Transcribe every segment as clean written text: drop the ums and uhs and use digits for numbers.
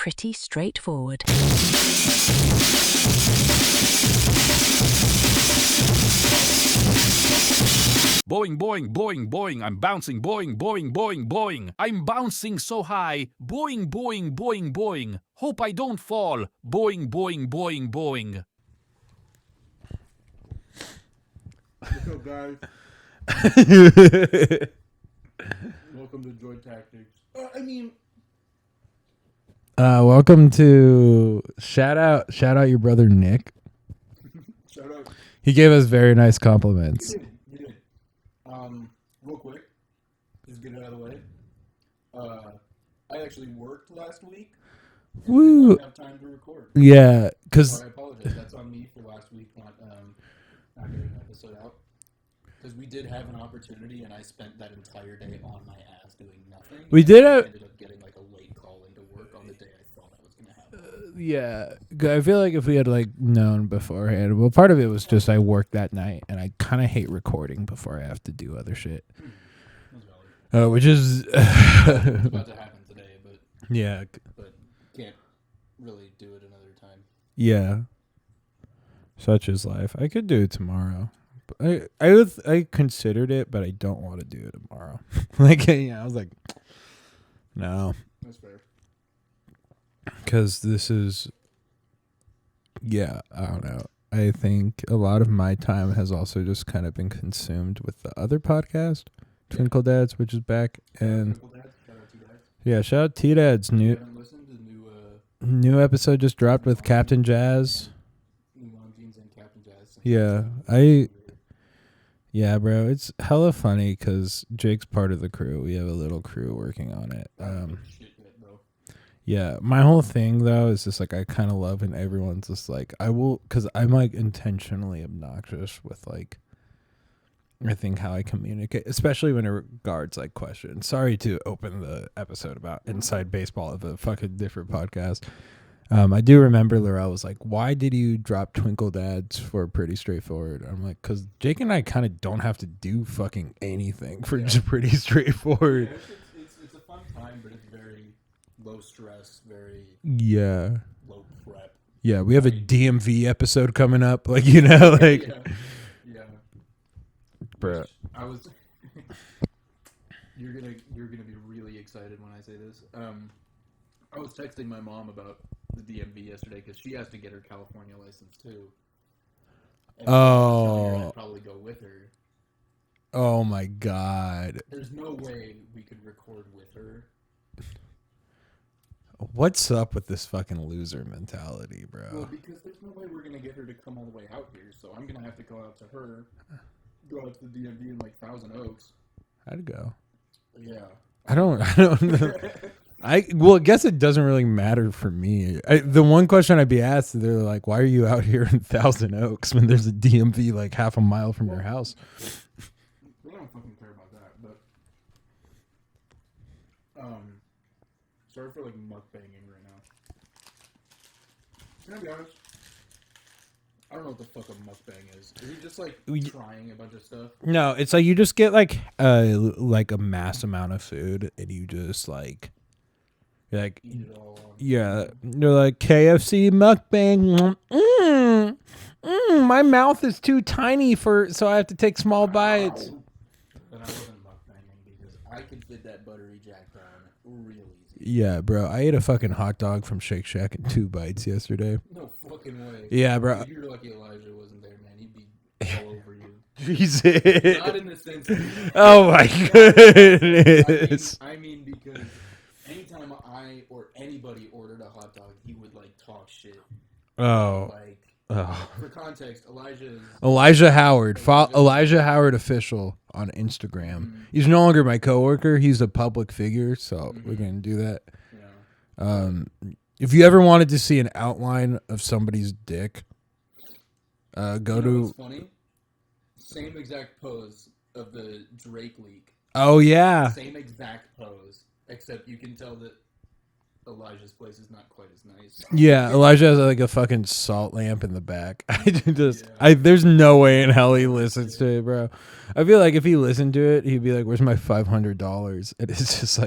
pretty straightforward. Boing, boing, boing, boing. I'm bouncing. Boing, boing, boing, boing. I'm bouncing so high. Boing, boing, boing, boing. Hope I don't fall. Boing, boing, boing, boing. What's up, guys? Welcome to Joy Tactics. Welcome to shout out your brother Nick. Shout out. He gave us very nice compliments. He did. Real quick, just get it out of the way. I actually worked last week. Woo! Didn't have time to record. Yeah, because So I apologize. That's on me for last week not getting an episode out. Because we did have an opportunity, and I spent that entire day on my ass doing nothing. We and did I have- ended up getting like a late call into work on the day I thought I was gonna have. yeah, I feel like if we had known beforehand, well, part of it was just I worked that night, and I kind of hate recording before I have to do other shit, That's valid. which is It's about to happen today, yeah, but can't really do it another time. yeah. Such is life. I could do it tomorrow. I considered it, but I don't want to do it tomorrow. I was like, no, That's fair. because this is, I don't know. I think a lot of my time has also just kind of been consumed with the other podcast, Twinkle Dads, which is back, and Shout out to you guys. yeah, shout out T Dads. You New haven't listened to new episode just dropped with Captain Jazz. Long Jeans and Captain Jazz. Yeah, bro, it's hella funny because Jake's part of the crew. We have a little crew working on it. Shit yet, bro. Yeah, my whole thing though is just I kind of love when everyone's just because I'm intentionally obnoxious with I think how I communicate, especially when it regards questions. Sorry to open the episode about inside baseball of a fucking different podcast. I do remember Laurel was like, "Why did you drop Twinkle Dads for Pretty Straightforward?" I'm like, "Cause Jake and I kind of don't have to do fucking anything for just Pretty Straightforward." Yeah, it's a fun time, but it's very low stress, very Yeah. low prep. Yeah, we have a DMV episode coming up. Yeah. Bruh. Which I was. You're gonna be really excited when I say this. I was texting my mom about the DMV yesterday because she has to get her California license too. And I was telling her I'd probably go with her. Oh my God. There's no way we could record with her. What's up with this fucking loser mentality, bro? Well, because there's no way we're gonna get her to come all the way out here, so I'm gonna have to go out to her, go out to the DMV in Thousand Oaks. I'd go. Yeah. I don't know. I guess it doesn't really matter for me. The one question I'd be asked, they're like, "Why are you out here in Thousand Oaks when there's a DMV half a mile from your house?" We don't fucking care about that, but sorry for mukbanging right now. Can I be honest? I don't know what the fuck a mukbang is. Is he just trying a bunch of stuff? No, it's you just get a mass amount of food and you just you're Eat it all on. yeah, they're KFC mukbang. My mouth is too tiny so I have to take small bites. But I wasn't mukbanging because I could fit that buttery jack down real easy. Yeah, bro. I ate a fucking hot dog from Shake Shack in 2 bites yesterday. No fucking way. Yeah, bro. You're lucky Elijah wasn't there, man. He'd be all over you. Jesus. Not in the sense that Oh my goodness. I mean because anytime I or anybody ordered a hot dog, he would talk shit. Oh. For context, Elijah Howard. Elijah Howard official on Instagram. Mm-hmm. He's no longer my coworker. He's a public figure, so we're gonna do that. Yeah. If you ever wanted to see an outline of somebody's dick, go to. What's funny? Same exact pose of the Drake leak. Oh yeah. Same exact pose, except you can tell that Elijah's place is not quite as nice. Yeah, Elijah has a fucking salt lamp in the back. There's no way in hell he listens to it, bro. I feel like if he listened to it, he'd be like, "Where's my $500?" And it's just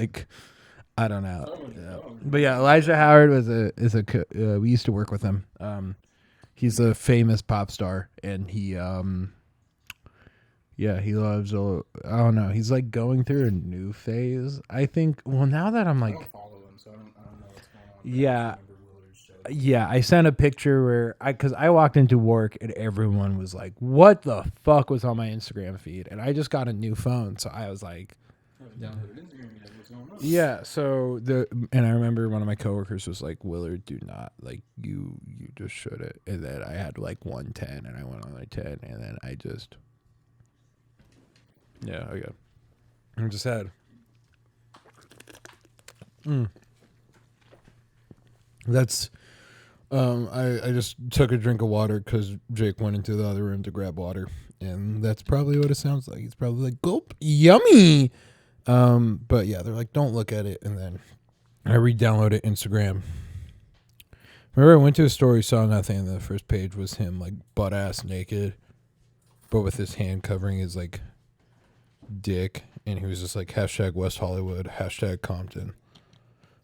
I don't know. Someone- But yeah, Elijah Howard we used to work with him. He's a famous pop star, and he he loves. I don't know. He's like going through a new phase. I think. Well, now that I'm I like, don't follow him, so I don't know what's going on. but I Yeah. just remember Willard's show. yeah, I sent a picture where because I walked into work and everyone was like, "What the fuck was on my Instagram feed?" And I just got a new phone, so I was like, I haven't downloaded Instagram yet. What's going on? "Yeah." So and I remember one of my coworkers was like, "Willard, do not like you just should it." And then I had like 110, and I went on like 10, and then I just okay. I just had. That's I just took a drink of water because Jake went into the other room to grab water, and that's probably what it sounds like. He's probably like, "Gulp, yummy." But yeah, they're like, "Don't look at it," and then I re-downloaded Instagram. Remember, I went to a story, saw nothing, and the first page was him like butt ass naked, but with his hand covering his like dick, and he was just like #West Hollywood, #Compton.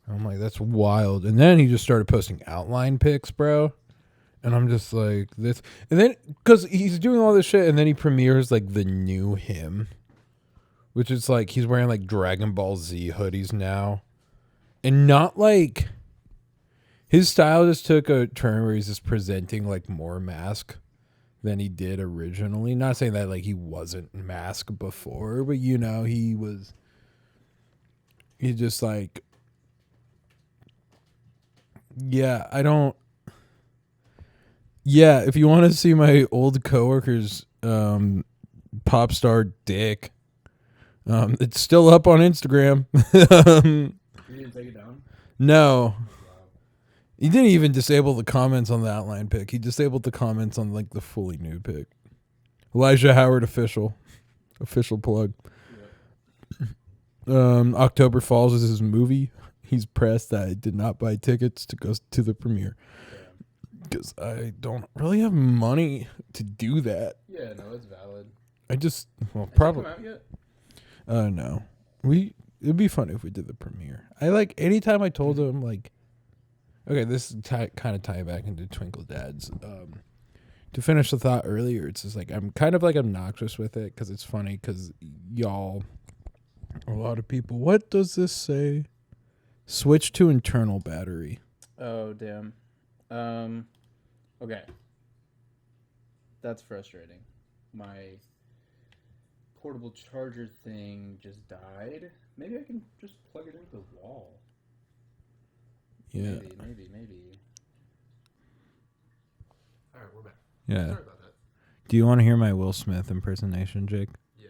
I'm like, that's wild. And then he just started posting outline pics, bro. And I'm just like, this. And then, because he's doing all this shit, and then he premieres like the new him, which is like he's wearing like Dragon Ball Z hoodies now, and not like his style just took a turn where he's just presenting like more mask than he did originally. Not saying that like he wasn't mask before, but you know, he just like, yeah, I don't. Yeah, if you want to see my old coworker's pop star dick, it's still up on Instagram. You didn't take it down? No. He didn't even disable the comments on the outline pic. He disabled the comments on like the fully nude pic. Elijah Howard official plug. October Falls is his movie. He's pressed that I did not buy tickets to go to the premiere because I don't really have money to do that. Yeah, no, it's valid. I just Has it probably come out yet? no. It'd be fun if we did the premiere. I like anytime I told him like, okay, this is kind of tie back into Twinkle Dads. To finish the thought earlier, it's just like I'm kind of like obnoxious with it because it's funny because y'all, a lot of people. What does this say? Switch to internal battery. Oh, damn. Okay. That's frustrating. My portable charger thing just died. Maybe I can just plug it into the wall. Yeah. Maybe. Alright, we're back. Yeah. Sorry about that. Do you want to hear my Will Smith impersonation, Jake? Yeah.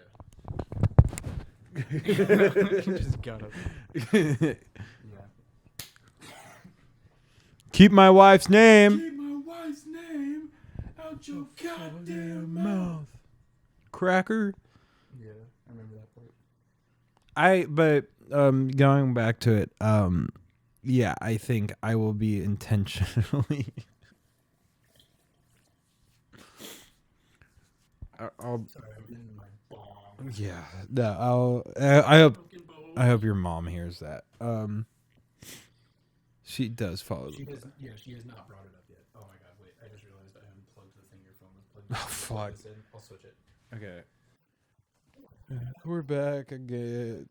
Just got up. Yeah. Keep my wife's name Keep my wife's name out your goddamn mouth. Cracker. Yeah, I remember that part. But going back to it, yeah, I think I will be intentionally. I'll. Sorry, I'm getting my bomb. Yeah, no, I hope your mom hears that. She does follow. She has not brought it up yet. Oh my god, wait, I just realized I haven't plugged the thing your phone was plugged in. Oh, fuck. This in. I'll switch it. Okay. We're back again.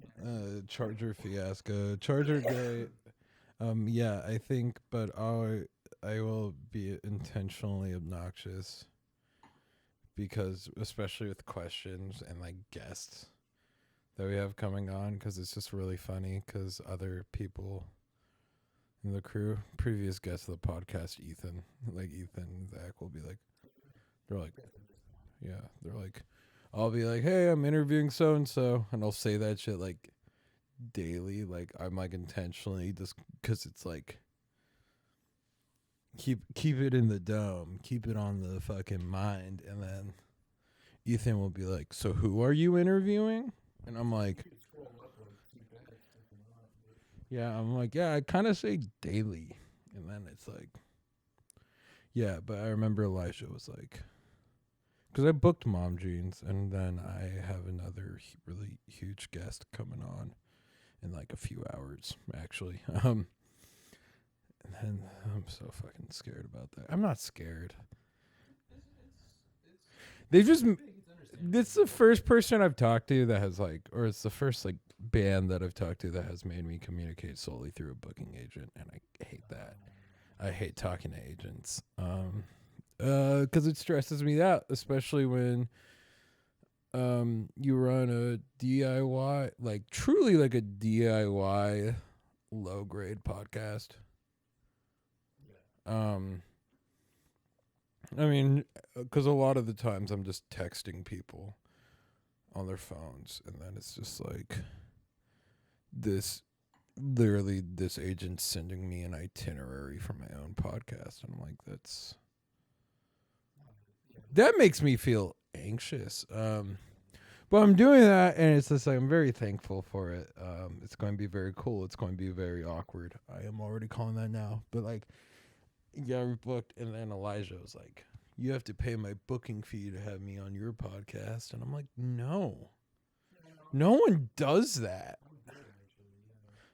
Charger fiasco. Charger day. Yeah, I think, but I will be intentionally obnoxious because, especially with questions and like guests that we have coming on, because it's just really funny. Because other people in the crew, previous guests of the podcast, Ethan and Zach will be like, they're like, I'll be like, hey, I'm interviewing so and so, and I'll say that shit like daily, like I'm like intentionally just because it's like keep it in the dome, keep it on the fucking mind, and then Ethan will be like, so who are you interviewing? And I'm like, yeah, I kind of say daily, and then it's like, yeah, but I remember Elijah was like, because I booked Mom Jeans, and then I have another really huge guest coming on. in like a few hours, actually. And then I'm so fucking scared about that. I'm not scared. They just. This is the first person I've talked to that has like, or it's the first like band that I've talked to that has made me communicate solely through a booking agent, and I hate that. I hate talking to agents, because it stresses me out, especially when you run a DIY, like truly like a DIY low grade podcast. I mean, because a lot of the times I'm just texting people on their phones, and then it's just like literally this agent sending me an itinerary for my own podcast, and I'm like, that makes me feel anxious. But I'm doing that, and it's just like I'm very thankful for it. It's going to be very cool. It's going to be very awkward. I am already calling that now, but like. Yeah, we booked, and then Elijah was like, "You have to pay my booking fee to have me on your podcast," and I'm like, "No, no one does that,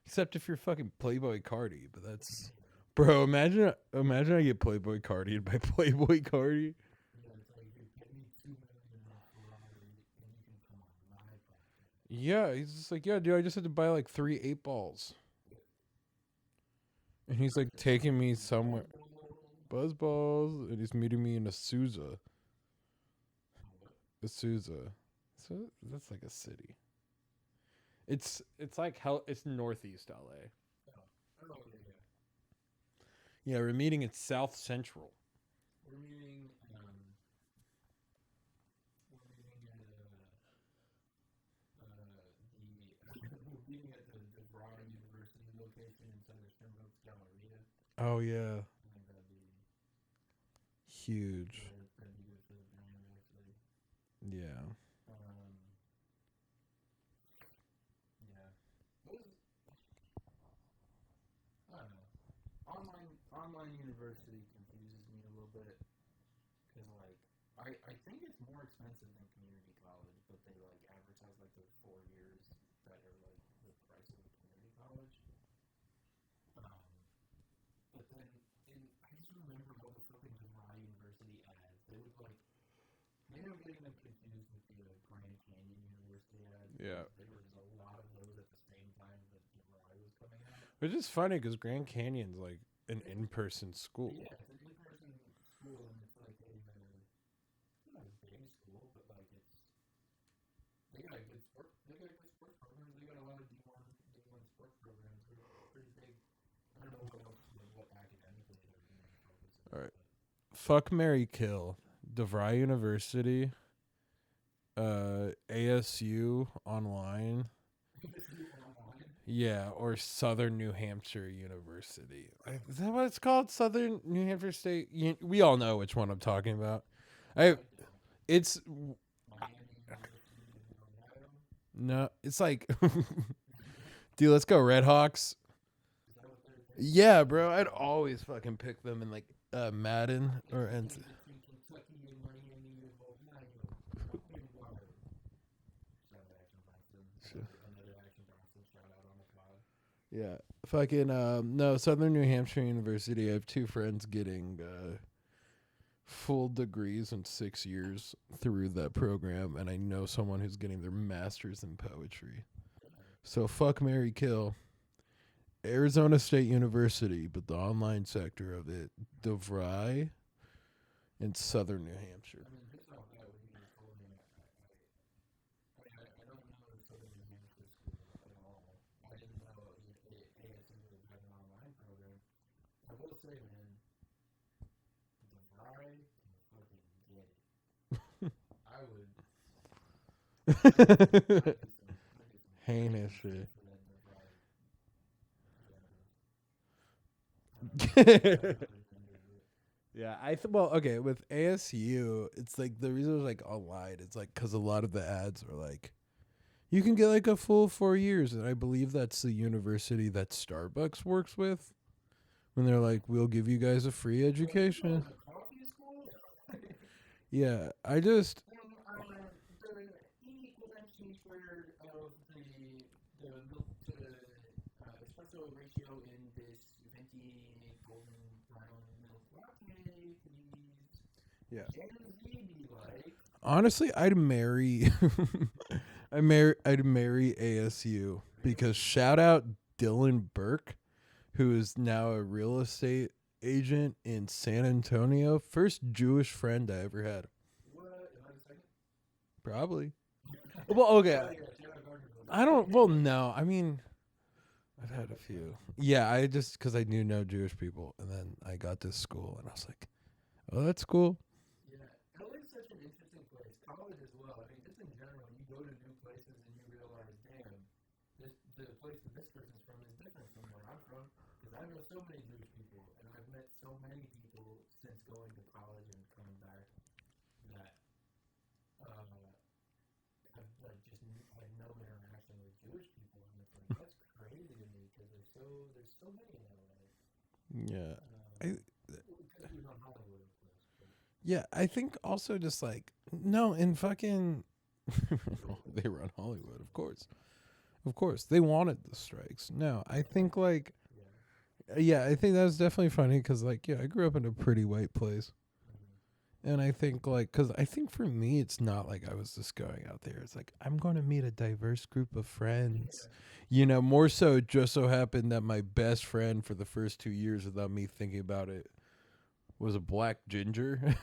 except if you're fucking Playboy Cardi." But that's, bro. Imagine I get Playboy Cardied by Playboy Cardi. Yeah, he's just like, "Yeah, dude, I just had to buy like 3 8-balls," and he's like taking me somewhere. Buzzballs, and he's meeting me in Azusa. Azusa. So that's like a city. It's like hell. It's northeast LA. Yeah, we're meeting in South Central. We're meeting. We're meeting at the DeVry University location in Southern Springfield, Galleria. Oh yeah. Huge. Yeah. Yeah. I don't know. Online university confuses me a little bit because like I think it's more expensive than community college, but they like advertise like the 4 years that are like the price of a community college. But then I just remember all the fucking DeVry University ads. They would like maybe I'm getting them confused with the Grand Canyon University ads. Yeah. There was a lot of those at the same time that DeVry was coming out. Which is funny because Grand Canyon's like an in-person school. Yeah, it's an in-person school, and it's like it's not a big school, but like they got good sports programs. They got a lot of D1 sports programs. They're pretty big. I don't know what academically they're doing. All right. Fuck, marry, kill. DeVry University, ASU online. Yeah, or Southern New Hampshire University. Is that what it's called? Southern New Hampshire State. We all know which one I'm talking about. It's no, it's like, dude, let's go Red Hawks. Yeah, bro, I'd always fucking pick them in like Madden or NC. Yeah, fucking no, Southern New Hampshire University. I have 2 friends getting full degrees in 6 years through that program, and I know someone who's getting their master's in poetry. So fuck, marry, kill. Arizona State University, but the online sector of it, DeVry, in Southern New Hampshire. Heinous shit. Yeah, well, okay, with ASU, it's like the reason it's like online, it's like because a lot of the ads are like, you can get like a full 4 years, and I believe that's the university that Starbucks works with, when they're like, we'll give you guys a free education. Yeah, I just. The Yeah. Gen Z be like. Honestly, I'd marry I'd marry ASU because shout out Dylan Burke, who is now a real estate agent in San Antonio. First Jewish friend I ever had. What? Am I the second? Probably. Well, okay. I don't. Well, no. I mean, I've had a few. Yeah, I just because I knew no Jewish people, and then I got to school, and I was like, "Oh, that's cool." Yeah, LA is such an interesting place. College as well. I mean, just in general, you go to new places and you realize, damn, the place that this person's from is different from where I'm from. Because I know so many Jewish people, and I've met so many people since going to college and coming back that have like just had no interaction with Jewish people, and it's like that's crazy to me because there's so many in LA. Yeah. Because we run Hollywood, of course. But Yeah, I think also just like no, in fucking they run Hollywood, of course. Of course. They wanted the strikes. No, I think like yeah, I think that's definitely funny cuz like yeah, I grew up in a pretty white place. And I think like cuz I think for me it's not like I was just going out there. It's like I'm going to meet a diverse group of friends. You know, more so it just so happened that my best friend for the first 2 years without me thinking about it was a black ginger.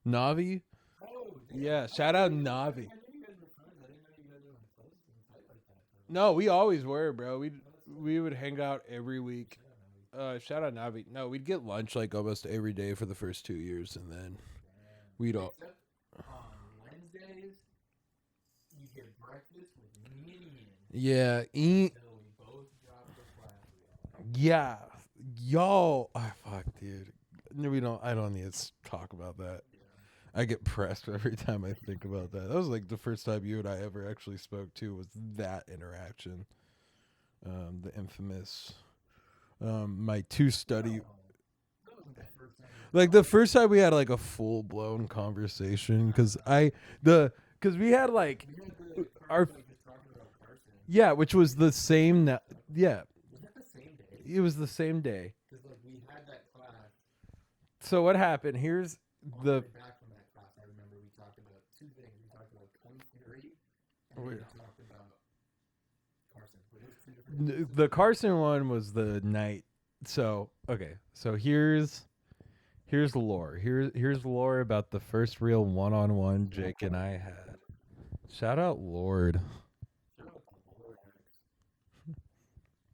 Navi. oh, Yeah, shout out Navi. I knew you guys were friends. I didn't know you guys were on close and tight like that. No, we always were, bro. We would hang out every week. Shout out Navi. No, we'd get lunch like almost every day for the first 2 years, and then we'd all. Except on Wednesdays, you get breakfast with me and Ian. Yeah, eat. So we both dropped the class. Yeah, yo. Oh, fuck, dude. No, we don't. I don't need to talk about that. I get pressed every time I think about that. That was like the first time you and I ever actually spoke to was that interaction. The infamous. My two study. That wasn't the first time. Like the first time we had like a full blown conversation because we had like We had the our like just talking about Carson. yeah, which was the same. Yeah, Was that the same day? it was the same day. Because like we had that class. So what happened? Here's On the the way back from that class, I remember we talked about two things. We talked about Kung Theory, and we talked about Carson. But it was two different. the Carson one was the night. So okay, so here's the lore. Here's the lore about the first real one-on-one Jake and I had. Shout out Lord.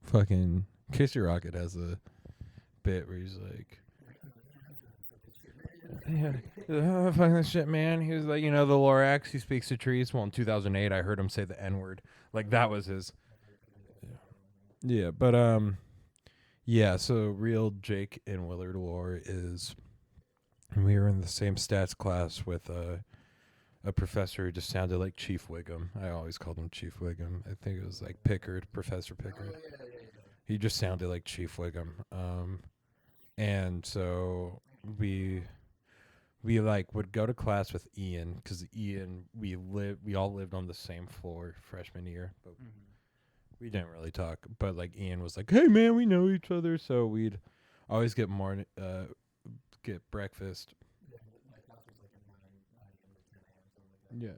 Fucking Kiss Your Rocket has a bit where he's like, yeah, fucking this shit, man. He was like, you know, the Lorax, he speaks to trees. Well, in 2008, I heard him say the N-word. Like, that was his. Yeah, but, yeah, so real Jake and Willard lore is we were in the same stats class with a professor who just sounded like Chief Wiggum. I always called him Chief Wiggum. I think it was like Pickard, Professor Pickard. He just sounded like Chief Wiggum. And so we like would go to class with Ian because Ian we all lived on the same floor freshman year, but we didn't really talk. But like Ian was like, "Hey man, we know each other," so we'd always get get breakfast. Yeah.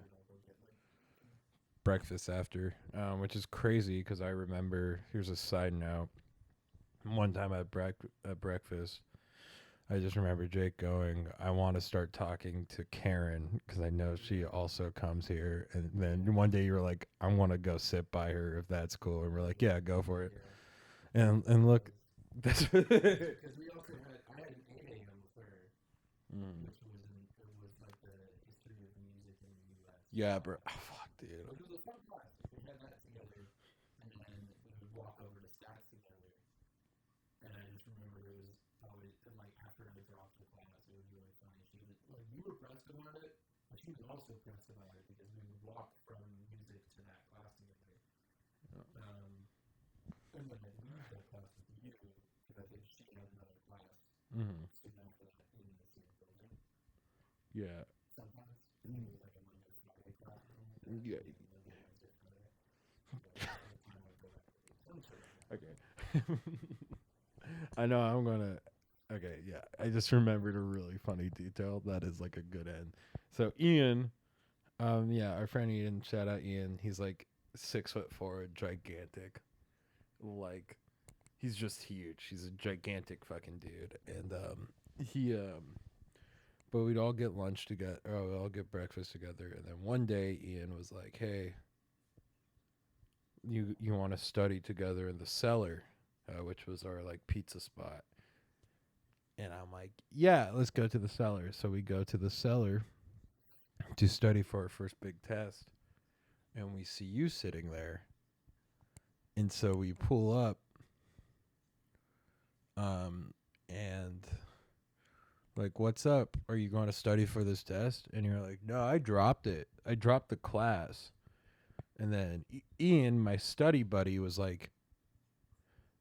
Breakfast after, which is crazy because I remember. Here's a side note. One time at breakfast, I just remember Jake going, "I want to start talking to Karen because I know she also comes here." And then one day you were like, "I want to go sit by her if that's cool," and we're like, "Yeah, go for it." And look, that's Because we also had, I had an 8 a.m. with her, which was like the history of music in the U.S. yeah, bro. Oh, fuck, dude. Which was a fun class. We had that together, and then we would walk over to stats together. And I just remember it was probably like after I dropped the class, it was really funny. She was like, you were pressed about it, but she was also pressed about it because we would walk from music to that class together. And then I leave that class with you because I think she had another class. Mm-hmm. Soon after that in the same building. Yeah. Sometimes it was like a Monday Friday class. Yeah. Okay. I know I'm gonna. Okay. Okay, yeah. I just remembered a really funny detail. That is like a good end. So Ian, yeah, our friend Ian, shout out Ian. He's like 6'4", gigantic. Like he's just huge. He's a gigantic fucking dude. And he but we'd all get lunch together, or we'd all get breakfast together, and then one day Ian was like, "Hey, you want to study together in the cellar," which was our like pizza spot. And I'm like, "Yeah, let's go to the cellar." So we go to the cellar to study for our first big test, and we see you sitting there. And so we pull up, and like, "What's up? Are you going to study for this test?" And you're like, "No, I dropped it. I dropped the class." And then Ian, my study buddy, was like,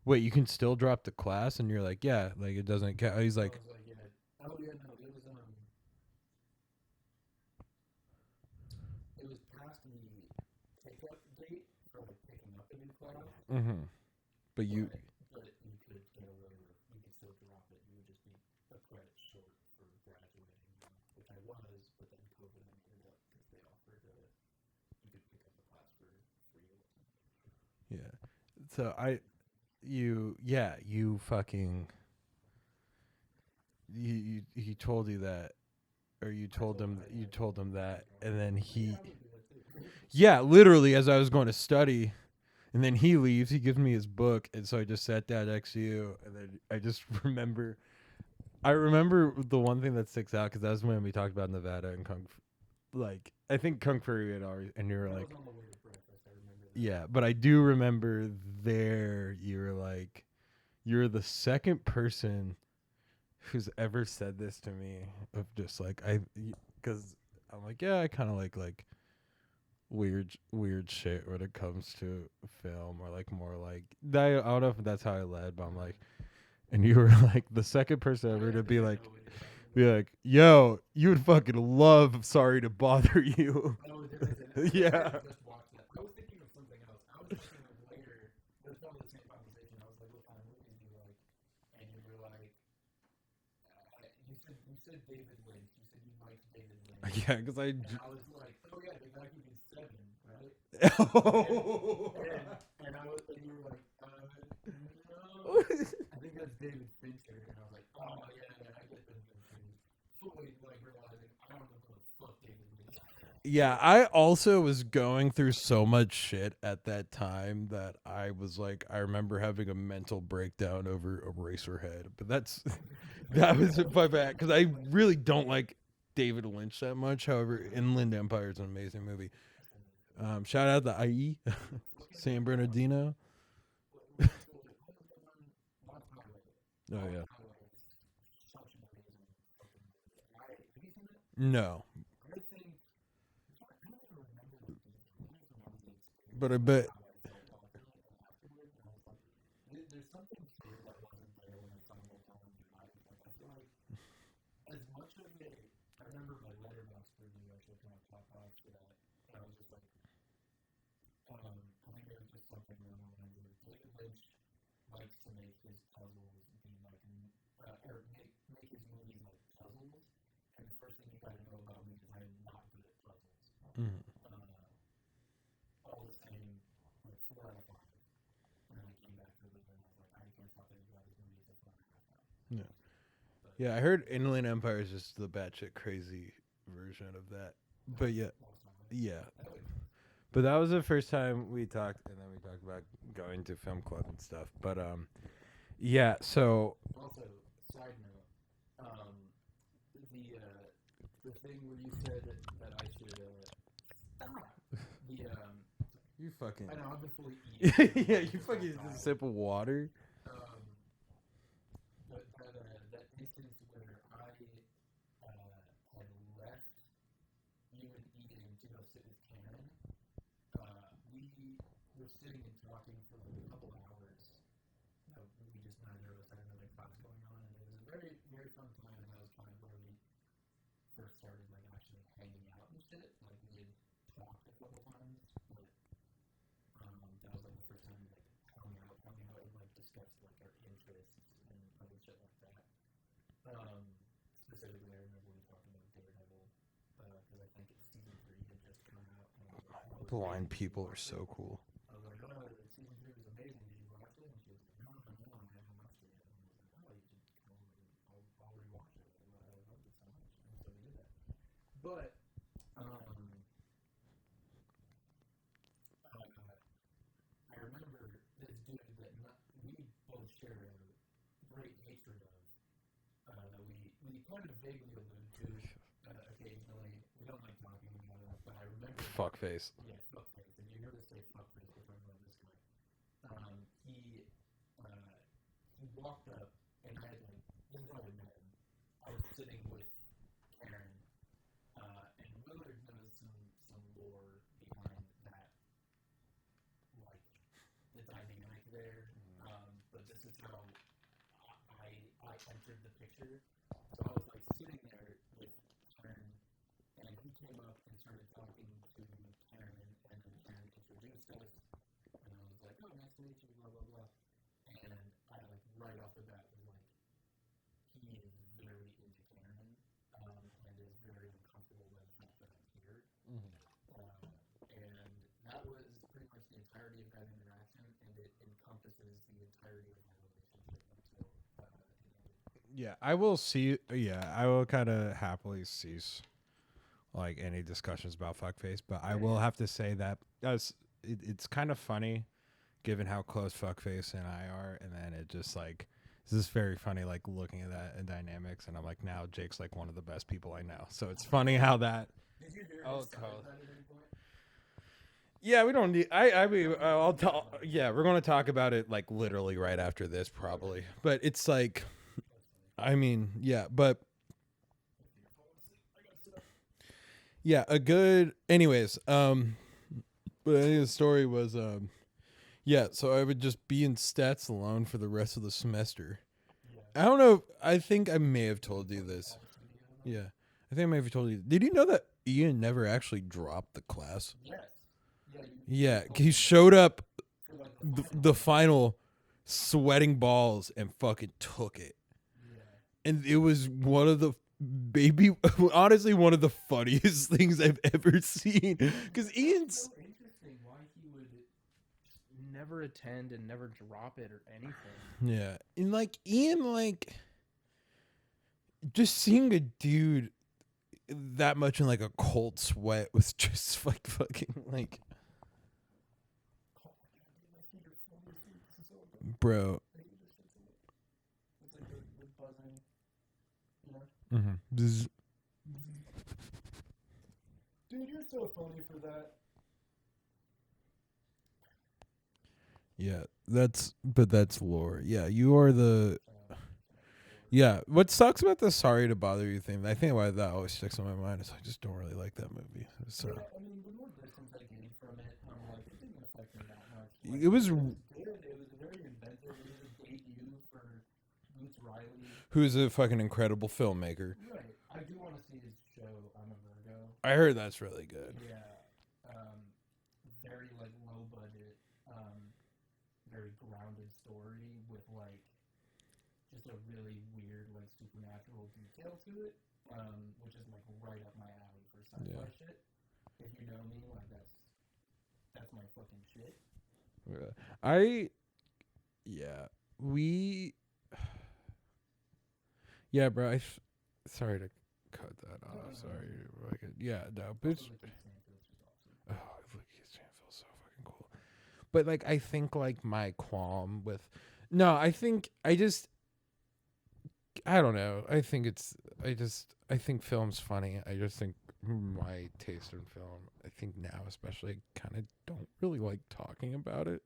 "Wait, you can still drop the class?" And you're like, "Yeah, like it doesn't count." He's like, Yeah. Oh yeah, no, it was past the take up date for like picking up a new class. "Mm-hmm." But you, But you could get away with, you could still drop it. You would just be a credit short for graduating, which I was, but then COVID ended up because they offered you could pick up the class for free. yeah. So you fucking, he told you that, or you told him that, and then yeah, literally as I was going to study. And then he leaves. He gives me his book, and so I just sat down next to you. And then I just remember, the one thing that sticks out because that was when we talked about Nevada and Kung. Like I think Kung Fu had already, and you were like, yeah. But I do remember there you were like, you're the second person who's ever said this to me of just like because I'm like, yeah, I kind of like weird shit when it comes to film, or like more like I don't know if that's how I led, but I'm like, and you were like the second person ever to be like, yo, you would fucking love Sorry to Bother You. Yeah. I was thinking of something else. I was thinking of later. It was probably the same conversation. I was like, "What kind of movies do you like?" And you were like, "You said David Lynch. You said you liked David Lynch." Yeah, because And I was like, "Oh yeah, the guy who did Seven, right?" Oh. And I was, and you were like, "No, I think that's David Fincher." And I was like, "Oh yeah, I get David Fincher." Fully like realizing I don't know who the fuck David Lynch is. Yeah, I also was going through so much shit at that time that I was like, I remember having a mental breakdown over Eraserhead. But that was my bad because I really don't like David Lynch that much. However, Inland Empire is an amazing movie. Shout out to IE, San Bernardino. Oh yeah. No, but I bet. There's something to it that wasn't there when I finally found it. I feel like as much of it, I remember my letterbox review. I was looking at top five for that, and I was just like, I think there was just something going on where David Lynch likes to make his puzzles be like, or make his movies like puzzles. And the first thing you gotta know about me is I am not good at puzzles. Mm. All the same, like 4 out of 5. And then I came back to it and I was like, I can't talk about this movie. It's like 1.5 hours. Yeah. Yeah, I heard Inland Empire is just the batshit crazy version of that. But yeah. But that was the first time we talked, and then we talked about going to film club and stuff. But yeah. So Also, side note, the thing where you said that I should stop you fucking. I know I've been fully eating. Yeah, you fucking just a sip of water. But that instance where I had left you and Eden to go sit with Karen, we were sitting and talking for like a couple hours. We just neither of us had another class going on, and it was a very, very fun time. And that was kind of where we first started like actually hanging out and shit. Like we had talked a couple times, but that was like the first time we like hung out and like discussed like our interests and other shit like that. specifically, I remember when talking about Daredevil, because I think season 3 had just come out. And I was like, oh, Blind people are so cool. I was like, oh, season 3 was amazing. Did you watch it? And she was like, no, I haven't watched it yet. And I was like, oh, you should come over and I'll rewatch it. I loved it so much. And so we did that. But, I remember this dude that we both share a great hatred of. We kind of vaguely allude to occasionally. We don't like talking about it, but I remember. Fuckface. Yeah, fuckface. And you hear us say fuckface before I love this guy. He walked up and I had like, this is how we met him. I was sitting with Karen, and Willard knows some lore behind that, like the dynamic there. But this is how I entered the picture. So I was like sitting there with Karen, and he came up and started talking to Karen, and then Karen introduced us, and I was like, oh, nice to meet you, blah, blah, blah. And I, like, right off the bat was like, he is very into Karen, and is very uncomfortable with the fact that I'm here. And that was pretty much the entirety of that interaction, and it encompasses the entirety of my relationship until the end. Yeah, I will see. Yeah, I will kind of happily cease like any discussions about fuckface, but I will have to say that it's kind of funny, given how close fuckface and I are, and then it just like this is very funny, like looking at that and dynamics, and I'm like, now Jake's like one of the best people I know, so it's funny how that. Did you hear Oh, his side of that at any point? Yeah, we don't need. I mean, I'll talk. Yeah, we're going to talk about it like literally right after this, probably. But it's like, I mean, yeah, but yeah, a good. Anyways, but I think the story was, yeah. So I would just be in stats alone for the rest of the semester. I don't know. I think I may have told you this. Yeah, I think I may have told you. Did you know that Ian never actually dropped the class? Yes. Yeah, he showed up the final sweating balls and fucking took it. And it was one of the honestly one of the funniest things I've ever seen. Because Ian's so interesting why he would never attend and never drop it or anything. yeah, and like Ian, like just seeing a dude that much in like a cold sweat was just like fucking like. Bro. Dude, you're so funny for that. Yeah, that's lore. Yeah, you are the. Yeah, what sucks about the "sorry to bother you" thing? I think why that always sticks in my mind is I just don't really like that movie. So. Yeah, I mean, the more distance I gain from it, I'm like, it didn't affect me that much. Like, It was good. It was very inventive. It was a debut for Boots Riley. Who's a fucking incredible filmmaker. Right. I do want to see his show, I'm a Virgo. I heard that's really good. Yeah. Very, like, low budget, very grounded story with, like, just a really weird, like, supernatural detail to it, which is, like, right up my alley for sci-fi shit. If you know me, like, that's my fucking shit. Yeah, bro. Sorry to cut that off. Sorry, like, yeah, no, but it's, oh, Lucas Stanfield's so fucking cool. But like, I think like my qualm with, no, I think I don't know. I think film's funny. I just think my taste in film, I think now especially, kind of don't really like talking about it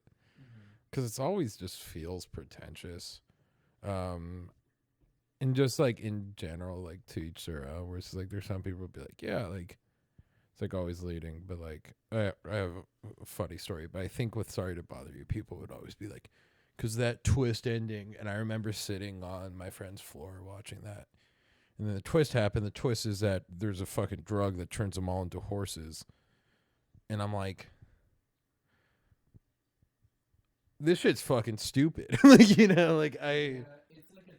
because it's always just feels pretentious. And just like in general, like to each their own, where it's like there's some people who be like, yeah, like it's like always leading, but like I have a funny story, but I think with "Sorry to Bother You," people would always be like, because that twist ending, and I remember sitting on my friend's floor watching that, and then the twist happened. The twist is that there's a fucking drug that turns them all into horses, and I'm like, this shit's fucking stupid. Like, you know, like It's like a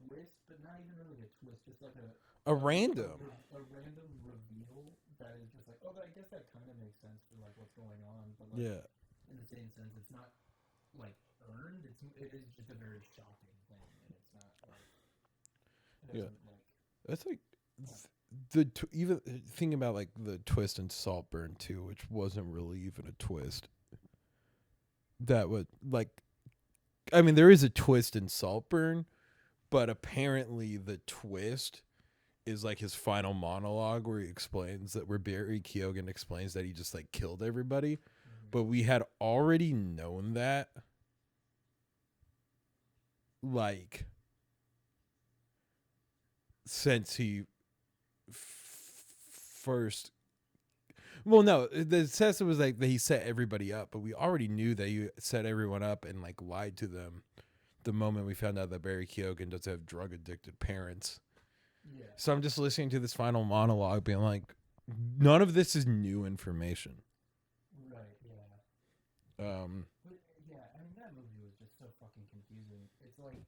twist, but not not even really a twist, just like A random. a random reveal that is just like, oh, I guess that kind of makes sense for like what's going on, but like Yeah. in the same sense, it's not like earned. It is just a very shocking thing, and it's not like it Yeah. doesn't like. That's like even thinking about like the twist in Saltburn 2, which wasn't really even a twist. That would like, I mean, there is a twist in Saltburn, but apparently the twist is like his final monologue where he explains that where Barry Keoghan explains that he just like killed everybody, but we had already known that like since he first. Well, no, the sense was like that he set everybody up, but we already knew that he set everyone up and like lied to them the moment we found out that Barry Keoghan does have drug addicted parents. Yeah. So I'm just listening to this final monologue being like, none of this is new information. Right. Yeah. But yeah, I mean that movie was just so fucking confusing. It's like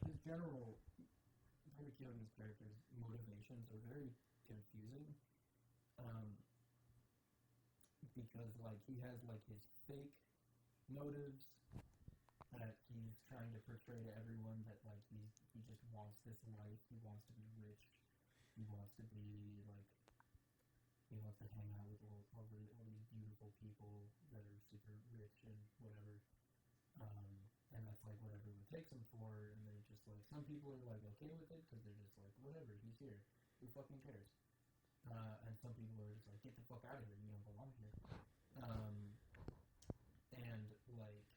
his general Barry Keoghan's character's motivations are very confusing. Because like he has like his fake motives that he's trying to portray to everyone that like he just wants this life. He wants to be rich. He wants to be like he wants to hang out with all these beautiful people that are super rich and whatever. And that's like what everyone takes him for. And they're just like some people are like okay with it because they're just like whatever, he's here. Who fucking cares? And some people are just like get the fuck out of here. You don't belong here. And like,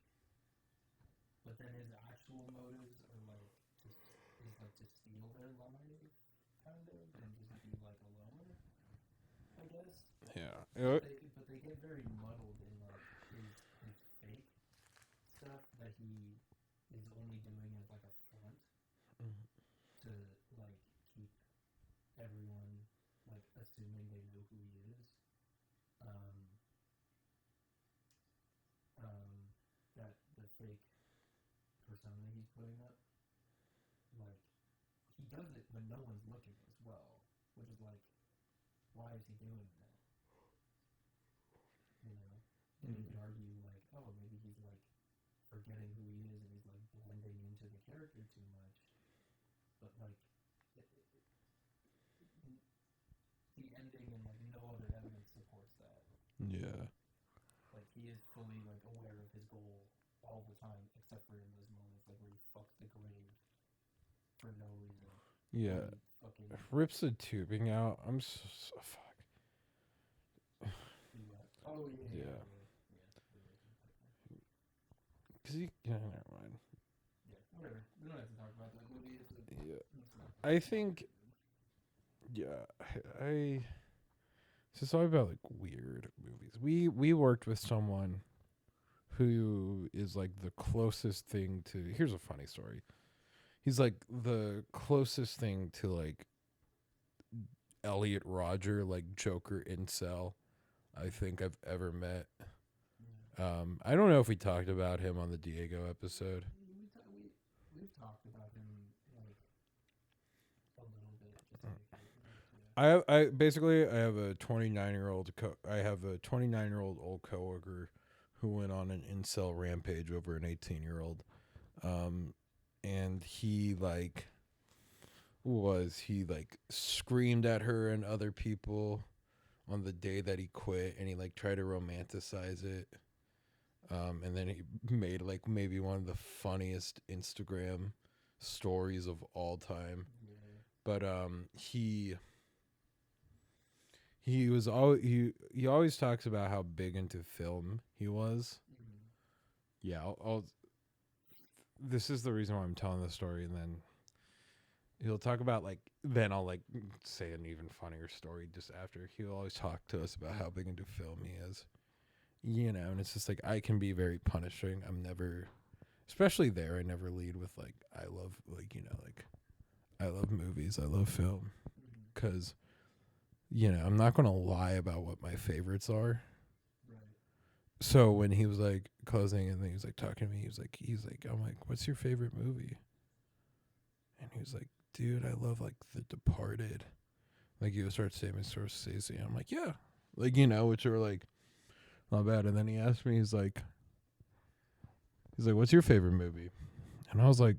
but then his actual motives are like to steal their lives, kind of, and just be like alone, I guess. Yeah. But they get very muddled in like his fake stuff that he is only doing as like a front to like keep everyone like assuming they know who he is. That the fake persona he's putting up, like he does it when no one's looking as well, which is like, why is he doing that? You know, and you could argue like, oh, maybe he's like forgetting who he is and he's like blending into the character too much, but like the ending and like no other evidence supports that. Yeah. Like he is fully like aware of his goal all the time, except for in those moments like where he fucks the grave for no reason. Yeah. Rips the tubing out. I'm so fuck. Oh yeah. Yeah. Cause he, yeah, never mind. Yeah, whatever. We don't have to talk about that movie. I think. Yeah, I. It's all about like weird movies. We worked with someone who is like the closest thing to. Here's a funny story. He's like the closest thing to like Elliot Rodger, like Joker incel, I think I've ever met. I don't know if we talked about him on the Diego episode. We've talked about him like a little bit. I basically I have a 29-year-old I have a 29-year-old old coworker who went on an incel rampage over an 18-year-old, and he screamed at her and other people on the day that he quit, and he like tried to romanticize it, and then he made like maybe one of the funniest Instagram stories of all time. But he was he always talks about how big into film he was. Yeah, I'll this is the reason why I'm telling the story, and then he'll talk about like then I'll like say an even funnier story just after. He'll always talk to us about how big into film he is. You know, and it's just like I can be very punishing. I'm never, especially there, I never lead with like I love like, you know, like I love movies, I love film, because you know, I'm not going to lie about what my favorites are. Right. So when he was like closing and then he was like talking to me, he's like, I'm like, what's your favorite movie? And he was like, dude, I love like The Departed. Like you start saying Scorsese, I'm like, yeah, like which are like not bad. And then he asked me, he's like, what's your favorite movie? And I was like,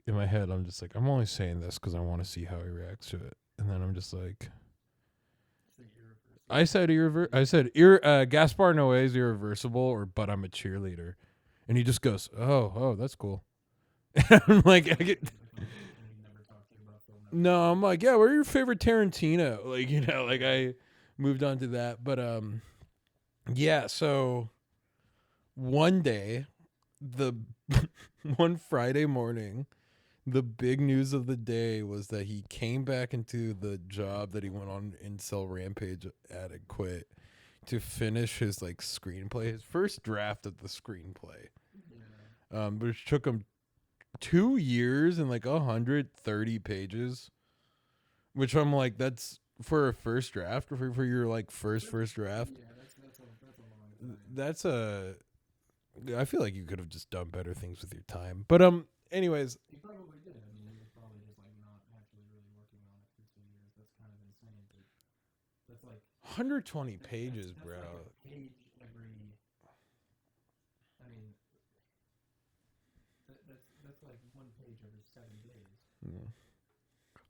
in my head, I'm just like, I'm only saying this because I want to see how he reacts to it. And then I'm just like, I said Gaspar Noé's Irreversible or But I'm a Cheerleader. And he just goes, oh, that's cool. And I'm like, no, I'm like, yeah, what are your favorite Tarantino? Like, like I moved on to that. But yeah, so one day, one Friday morning, the big news of the day was that he came back into the job that he went on incel rampage at and quit to finish his like screenplay, his first draft of the screenplay. Which took him 2 years and like 130 pages. Which I'm like, that's for a first draft, or for your like first draft. Yeah, that's a long time. That's a. I feel like you could have just done better things with your time. But anyways. He probably did. I mean, he was probably just like not actually really working on it for 2 years. That's kind of insane. But that's like 120 pages, bro. Like a page every. I mean, that's like one page every 7 days. Yeah.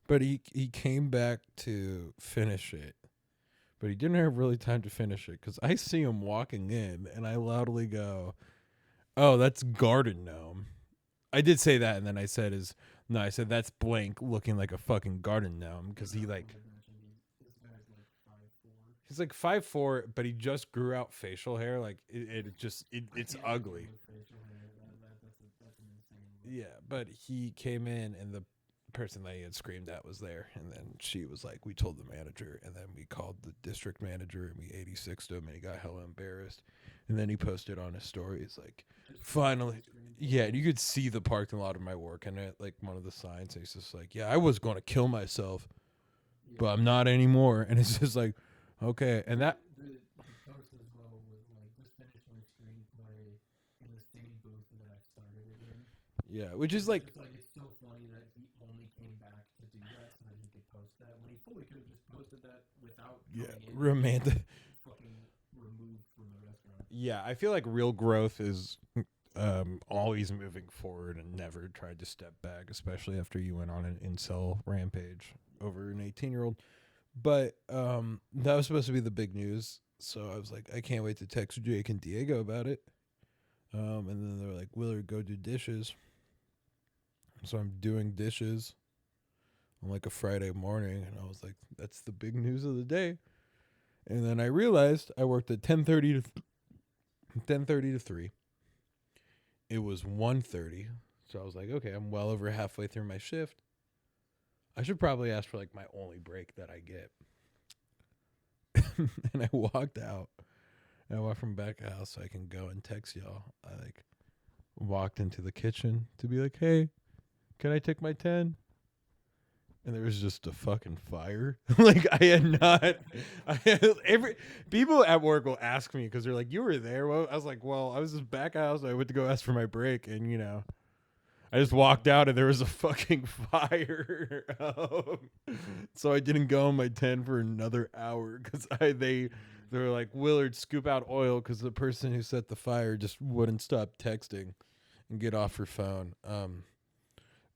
But he came back to finish it. But he didn't have really time to finish it because I see him walking in and I loudly go, "Oh, that's Garden Gnome." I did say that, and then I said, I said that's blank looking like a fucking garden gnome because he like. He's like 5'4", but he just grew out facial hair. Like it's ugly. Yeah, but he came in and the person that he had screamed at was there, and then she was like, we told the manager, and then we called the district manager and we 86'd him, and he got hella embarrassed, and then he posted on his stories like, finally, yeah, you could see the parking lot of my work, and at like one of the signs, he's just like, yeah, I was going to kill myself, but I'm not anymore, and it's just like, okay, and that. The post as well was like, just finished my screenplay in the same booth that I started it in. Yeah, which is like. It's so funny that he only came back to do that so that he could post that when he fully could have just posted that without. Romantic. Fucking removed from the restaurant. Yeah, I feel like real growth is always moving forward and never tried to step back, especially after you went on an incel rampage over an 18-year-old. But that was supposed to be the big news, so I was like, I can't wait to text Jake and Diego about it. And then they're like, Willard, go do dishes. So I'm doing dishes on like a Friday morning, and I was like, that's the big news of the day. And then I realized I worked at 10:30 to 3. It was 1:30, so I was like, okay, I'm well over halfway through my shift. I should probably ask for like my only break that I get. And I walked out. And I walked from back of the house so I can go and text y'all. I like walked into the kitchen to be like, hey, can I take my 10? And there was just a fucking fire. Like people at work will ask me because they're like, you were there. Well, I was like, well, I was just back out. So I went to go ask for my break, and I just walked out and there was a fucking fire. So I didn't go on my 10 for another hour because they were like, Willard, scoop out oil, because the person who set the fire just wouldn't stop texting and get off her phone.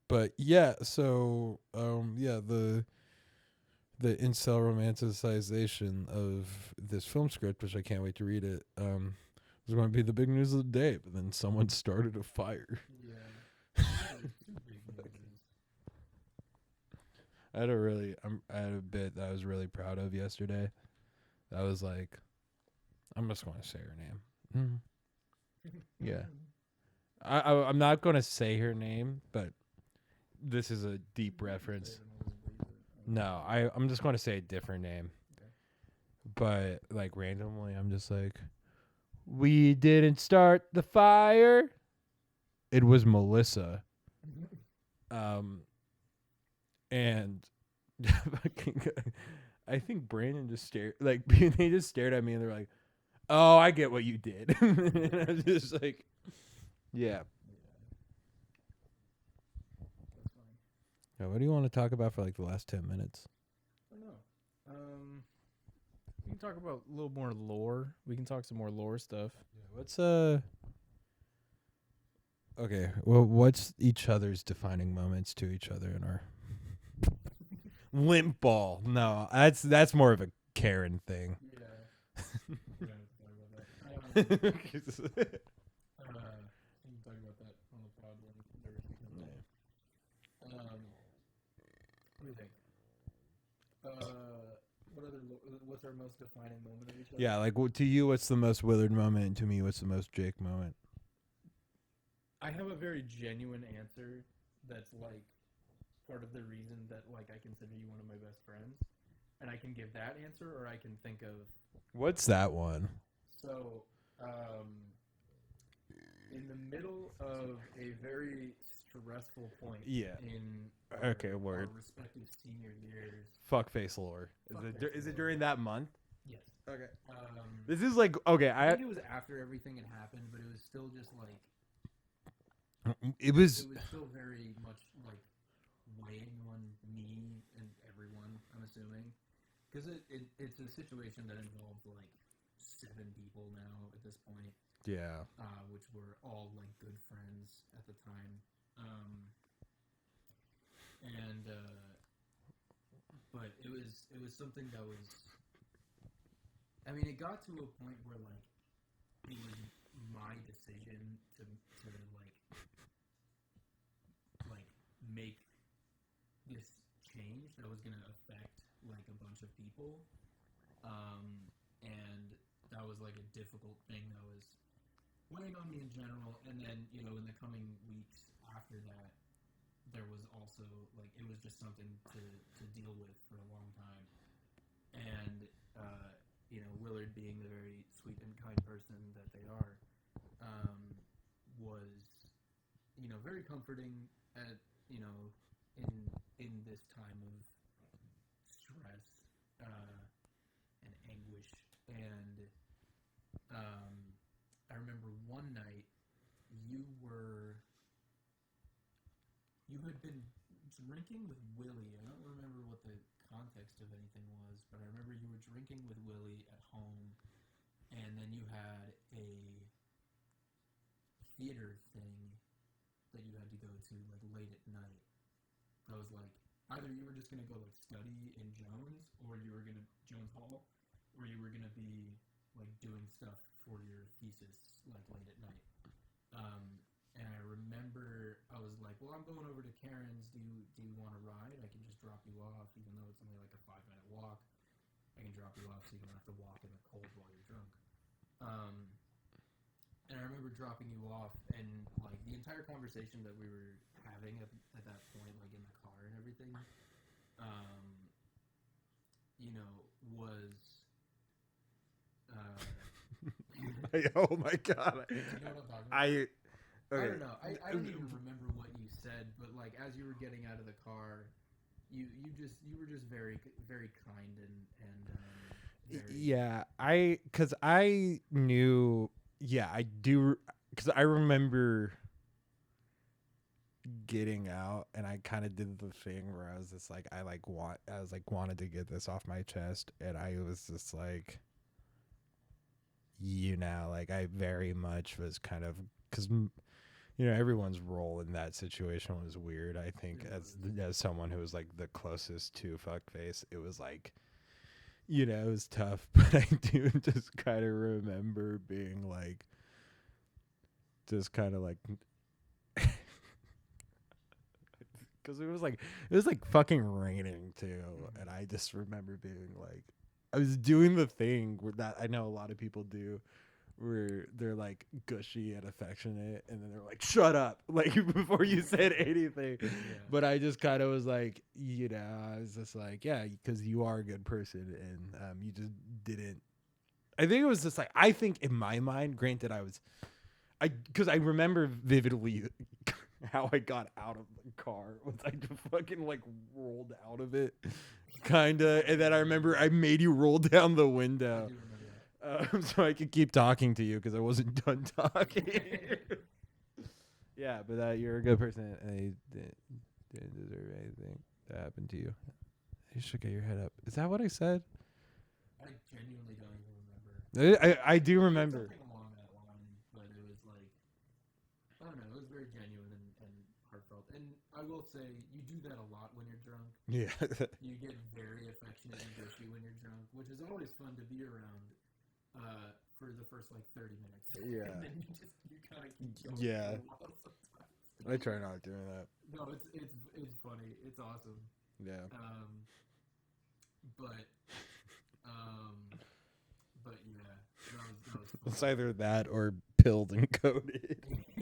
But yeah, so the incel romanticization of this film script, which I can't wait to read it, was going to be the big news of the day. But then someone started a fire. Yeah. I had a bit that I was really proud of yesterday. That was like, I'm just going to say her name. Yeah. I'm not going to say her name, but this is a deep reference. No, I'm just going to say a different name. But like randomly, I'm just like, we didn't start the fire. It was Melissa. And I think Brandon just stared, like they just stared at me and they're like, oh, I get what you did. And I was just like, yeah. What do you want to talk about for like the last 10 minutes? I don't know. We can talk about a little more lore. We can talk some more lore stuff. What's Okay, well, what's each other's defining moments to each other in our limp ball? No, that's more of a Karen thing. Yeah. We don't have to talk about that. We can talk about that on the pod when everything comes out. What do you think? What's our most defining moment of each other? Yeah, like to you, what's the most Willard moment, and to me, what's the most Jake moment? I have a very genuine answer that's like part of the reason that like I consider you one of my best friends. And I can give that answer or I can think of What's that one? so in the middle of a very stressful point Yeah. in Okay, our word. respective senior years. Fuckface lore. Is it during that month? Yes. Okay. Um, This is like okay. I think it was after everything had happened, but it was still just like It was it was still very much like weighing on me and everyone. I'm assuming because it's a situation that involved like 7 people now at this point, yeah. which were all like good friends at the time, and but it was something that was. I mean, it got to a point where like it was my decision to like make this change that was gonna affect like a bunch of people, and that was like a difficult thing that was weighing on me in general. And then in the coming weeks after that, there was also like it was just something to deal with for a long time, and Willard being the very sweet and kind person that they are, was very comforting at in this time of stress and anguish. And I remember one night you had been drinking with Willie. I don't remember what the context of anything was, but I remember you were drinking with Willie at home, and then you had a theater thing that you had to go to like late at night. I was like, either you were just gonna go like study in Jones, or you were gonna Jones Hall, or you were gonna be like doing stuff for your thesis like late at night. And I remember I was like, well, I'm going over to Karen's. Do you want to ride? I can just drop you off, even though it's only like a 5-minute walk. I can drop you off so you don't have to walk in the cold while you're drunk. And I remember dropping you off, and like the entire conversation that we were having at that point, like in the car and everything, was. Oh my god. You know what I'm talking about? Okay. I don't know. I don't even remember what you said, but like as you were getting out of the car, you were just very very kind and very, Yeah, because I knew. Yeah, I do. Because I remember getting out, and I kind of did the thing where I was just like, I wanted to get this off my chest, and I was just like, like I very much was kind of because everyone's role in that situation was weird. I think as someone who was like the closest to fuckface, it was like. It was tough, but I do just kind of remember being like, just kind of like, because it was like fucking raining too, and I just remember being like, I was doing the thing that I know a lot of people do, where they're like gushy and affectionate, and then they're like, shut up, like before you said anything. Yeah. But I just kind of was like, I was just like, yeah, because you are a good person, and you just didn't. I think it was just like, I think in my mind, granted, because I remember vividly how I got out of the car was I just fucking like rolled out of it, kinda, and then I remember I made you roll down the window. I do remember that. So I could keep talking to you because I wasn't done talking. Yeah, but you're a good person. Didn't deserve anything that happened to you. You should get your head up. Is that what I said? I genuinely don't even remember. I do remember. Something along that line, but it was like, I don't know, it was very genuine and heartfelt. And I will say, you do that a lot when you're drunk. Yeah. You get very affectionate and gushy when you're drunk, which is always fun to be around for the first, 30 minutes. Yeah. And then you kind of keep going Yeah. for a while sometimes. I try not doing that. No, it's funny. It's awesome. Yeah. But yeah, that was It's either that or pilled and coated.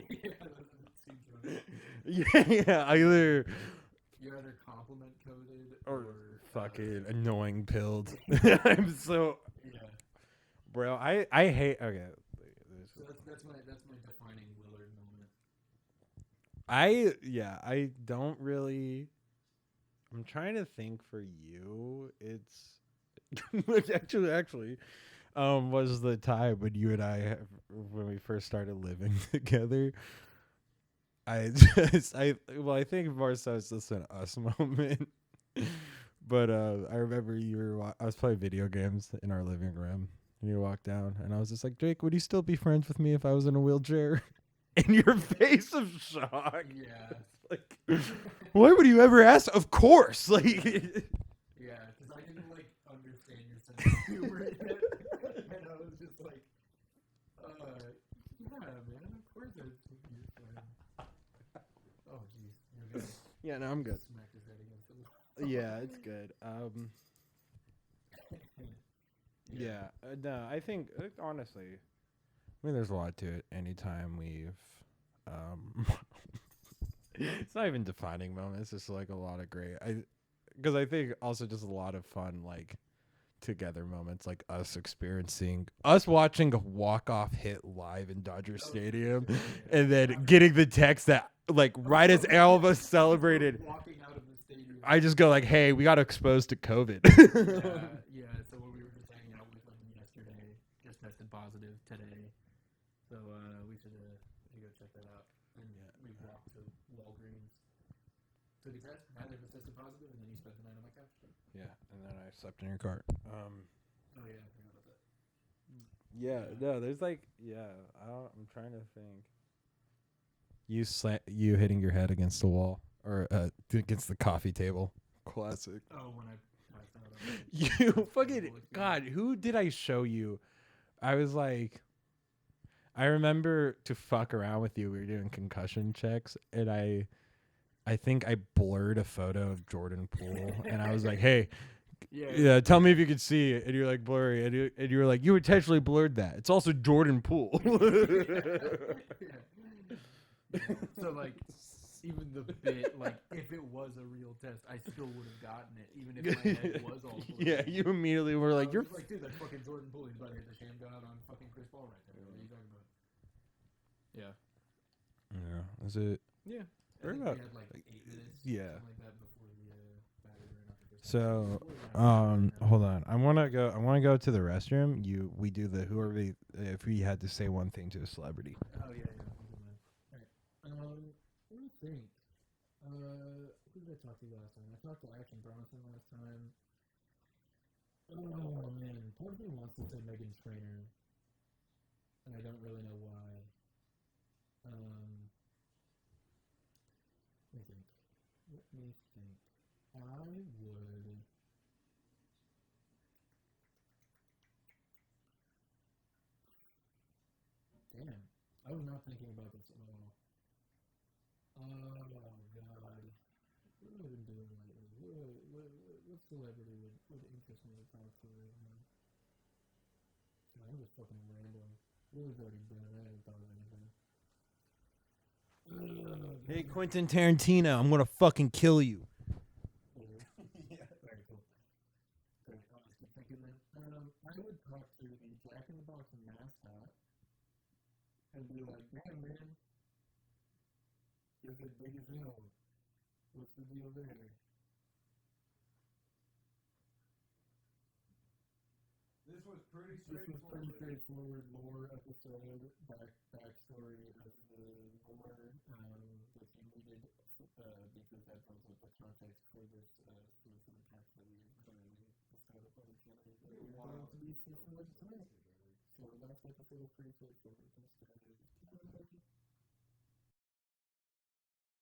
yeah, that's Yeah, either you're either compliment coded or fucking annoying pilled. I'm so yeah. bro. I hate. Okay, So that's my defining Willard moment. I don't really. I'm trying to think for you. It's actually was the time when you and I when we first started living together. I think more so it's just an us moment. But I remember I was playing video games in our living room and you walked down and I was just like, Drake, would you still be friends with me if I was in a wheelchair? And your face of shock. Yeah. Like, why would you ever ask? Of course. Like Yeah, because I didn't understand your sense of humor yet. And I was just like, yeah, man, of course I would be your friend. Oh, jeez. You're gonna yeah, no, I'm good. smack his head against the wall. Yeah, it's good. Yeah, no, I think honestly, I mean, there's a lot to it. Anytime we've, it's not even defining moments. It's just a lot of great. Because I think also just a lot of fun together moments, like us watching a walk-off hit live in Dodger Stadium, and then getting the text that right as all of us celebrated. Walking out of the stadium. I just go hey, we got exposed to COVID. Yeah. So when we were just hanging out with them yesterday, just tested positive today. So we should go check that out. And we walked to Walgreens, took a test, neither of us tested positive, and then you spent the night on my couch. Yeah, and then I slept in your car. Oh yeah, I forgot about that. Yeah, no, there's I'm trying to think. You hitting your head against the wall or against the coffee table. Classic. Oh, when I passed out. You fucking God, who did I show you? I was like, I remember to fuck around with you. We were doing concussion checks, and I think I blurred a photo of Jordan Poole, and I was like, hey. Yeah, tell me if you could see it. And you're like blurry, and you were like, you intentionally blurred that. It's also Jordan Poole. So even the bit, if it was a real test, I still would have gotten it, even if my head was all blurry. Yeah, you immediately were like, you're just dude, that's fucking Jordan Poole. He's about to hit the sham god on fucking Chris Paul right there. What are you talking about? Yeah. Yeah. Is it? Yeah. Or I think not, we had 8 minutes. yeah. Something like that before the battery ran out. So, hold on. I want to go to the restroom. We do the if we had to say one thing to a celebrity. Oh yeah. Alright. What do you think? Who did I talk to last time? I talked to Action Bronson last time. Oh man, part of me wants to say Megan Trainor, and I don't really know why. Let me think. I would. Damn, I was not thinking about this at all. Oh god, what have I been doing lately? What celebrity would interest me to talk to right now? I'm just fucking random. Will's already done it. I haven't thought of anything. Hey, Quentin Tarantino, I'm gonna fucking kill you. Yeah, very cool. Very honestly thinking that. I would talk to the Jack in the Box mascot and be like, damn man, you're the biggest hell. What's the deal there? This was pretty straightforward lore episode, backstory of the lore that you needed because that builds up the context for this for the parts that we decided upon together. So that's like a little pretty straightforward.